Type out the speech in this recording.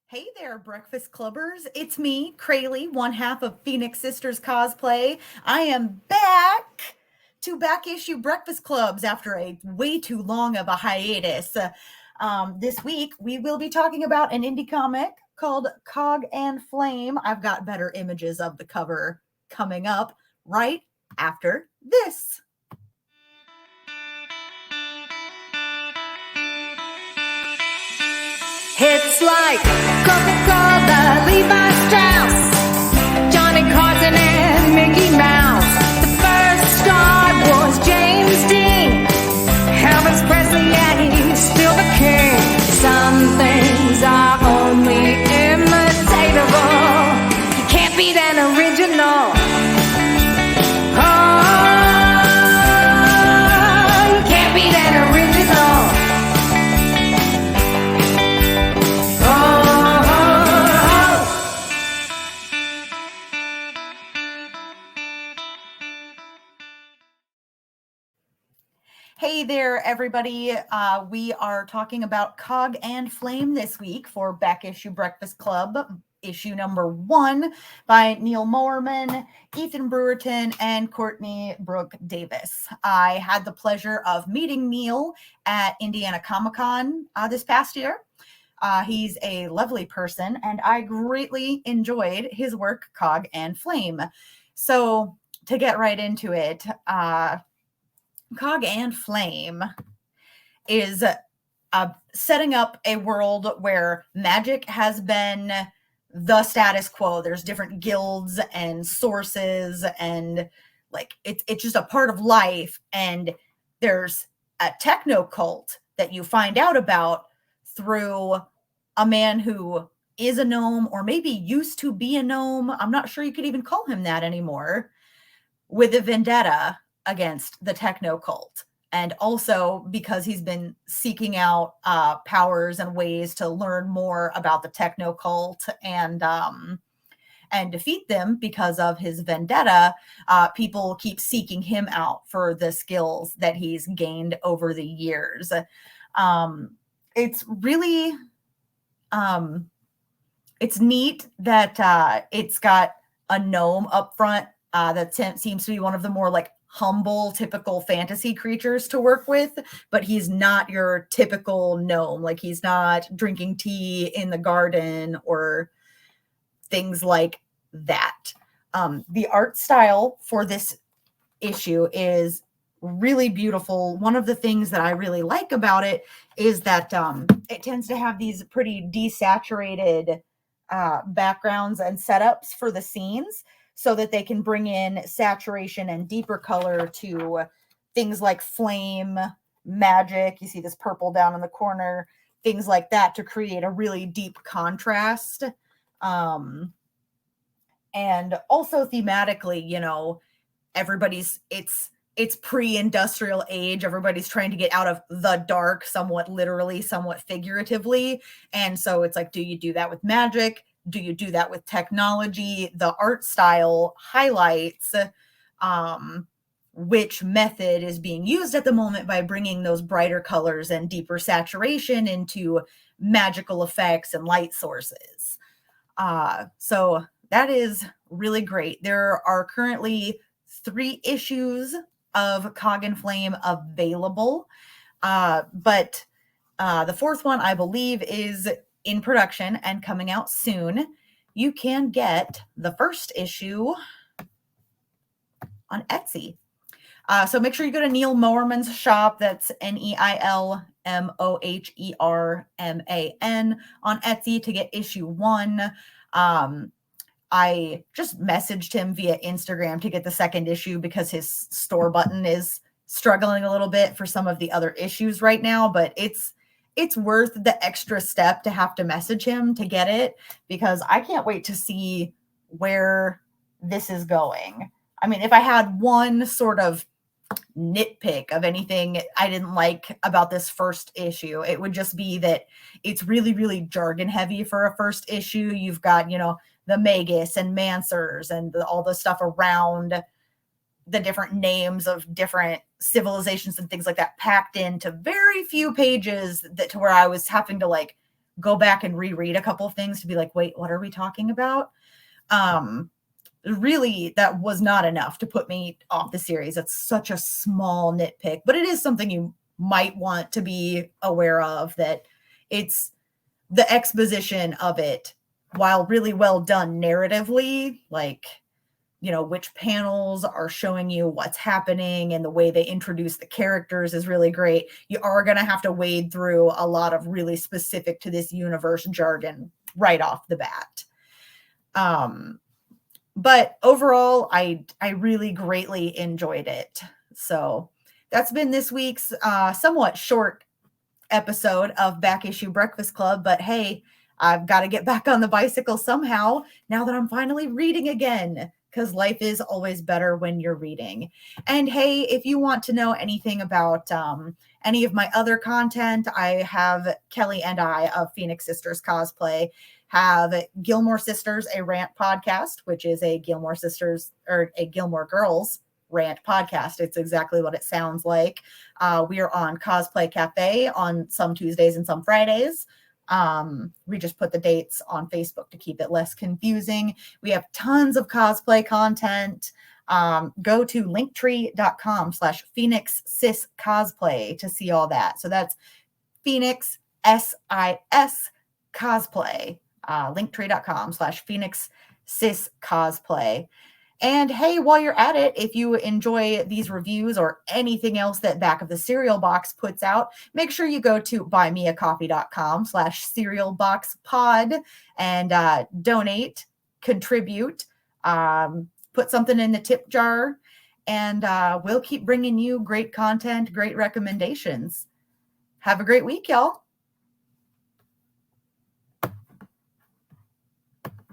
Hey there, Breakfast Clubbers. It's me, Crayle, one half of Pheonix Sisters Cosplay. I am back to back issue Breakfast Clubs after a way too long of a hiatus. This week, we will be talking about an indie comic called Cog and Flame. I've got better images of the cover coming up right after this. It's like Coca-Cola, Levi Strauss, Johnny Carson and Mickey Mouse. The first star was James Dean. Elvis Presley, yeah, he's still the king. Some things are only imitatable. You can't beat an original. Oh, you can't beat an original. Hey there, everybody. We are talking about Cog and Flame this week for Back Issue Breakfast Club, issue number 1 by Neil Mowerman, Ethan Brewerton, and Courtney Brooke Davis. I had the pleasure of meeting Neil at Indiana Comic-Con this past year. He's a lovely person, and I greatly enjoyed his work, Cog and Flame. So, to get right into it, Cog and Flame is setting up a world where magic has been the status quo. There's different guilds and sources, and like it's just a part of life. And there's a techno cult that you find out about through a man who is a gnome, or maybe used to be a gnome. I'm not sure you could even call him that anymore, with a vendetta against the techno cult. And also because he's been seeking out powers and ways to learn more about the techno cult and defeat them because of his vendetta, people keep seeking him out for the skills that he's gained over the years. It's really it's neat that it's got a gnome up front that seems to be one of the more like humble, typical fantasy creatures to work with, but he's not your typical gnome. Like, he's not drinking tea in the garden or things like that. The art style for this issue is really beautiful. One of the things that I really like about it is that it tends to have these pretty desaturated backgrounds and setups for the scenes, so that they can bring in saturation and deeper color to things like flame, magic. You see this purple down in the corner, things like that, to create a really deep contrast. And also thematically, you know, it's pre-industrial age. Everybody's trying to get out of the dark, somewhat literally, somewhat figuratively. And so it's like, do you do that with magic? Do you do that with technology? The art style highlights which method is being used at the moment by bringing those brighter colors and deeper saturation into magical effects and light sources. So that is really great. There are currently 3 issues of Cog and Flame available, but the 4th one, I believe, is in production and coming out soon. You can get the first issue on Etsy. So make sure you go to Neil Mowerman's shop. That's NeilMoherman on Etsy to get issue 1. I just messaged him via Instagram to get the 2nd issue because his store button is struggling a little bit for some of the other issues right now, but it's worth the extra step to have to message him to get it, because I can't wait to see where this is going. I mean, if I had one sort of nitpick of anything I didn't like about this first issue, it would just be that it's really, really jargon heavy for a first issue. You've got, you know, the Magus and Mancers and all the stuff around the different names of different civilizations and things like that packed into very few pages, that to where I was having to like go back and reread a couple things to be like, wait, what are we talking about? Really, that was not enough to put me off the series. That's such a small nitpick, but it is something you might want to be aware of, that it's the exposition of it, while really well done narratively, like, you know, which panels are showing you what's happening and the way they introduce the characters is really great. You are going to have to wade through a lot of really specific to this universe jargon right off the bat. But overall, I really greatly enjoyed it. So that's been this week's somewhat short episode of Back Issue Breakfast Club. But hey, I've got to get back on the bicycle somehow now that I'm finally reading again, because life is always better when you're reading. And hey, if you want to know anything about any of my other content, I have Kelly and I of Pheonix Sisters Cosplay have Gilmore Sisters, a rant podcast, which is a Gilmore Sisters or a Gilmore Girls rant podcast. It's exactly what it sounds like. We are on Cosplay Cafe on some Tuesdays and some Fridays. We just put the dates on Facebook to keep it less confusing. We have tons of cosplay content. Go to linktree.com/Pheonix Sis Cosplay to see all that. So that's Pheonix SIS Cosplay. Linktree.com/Pheonix Sis Cosplay. And hey, while you're at it, if you enjoy these reviews or anything else that Back of the Cereal Box puts out, make sure you go to buymeacoffee.com/cerealboxpod and donate, contribute, put something in the tip jar, and we'll keep bringing you great content, great recommendations. Have a great week, y'all.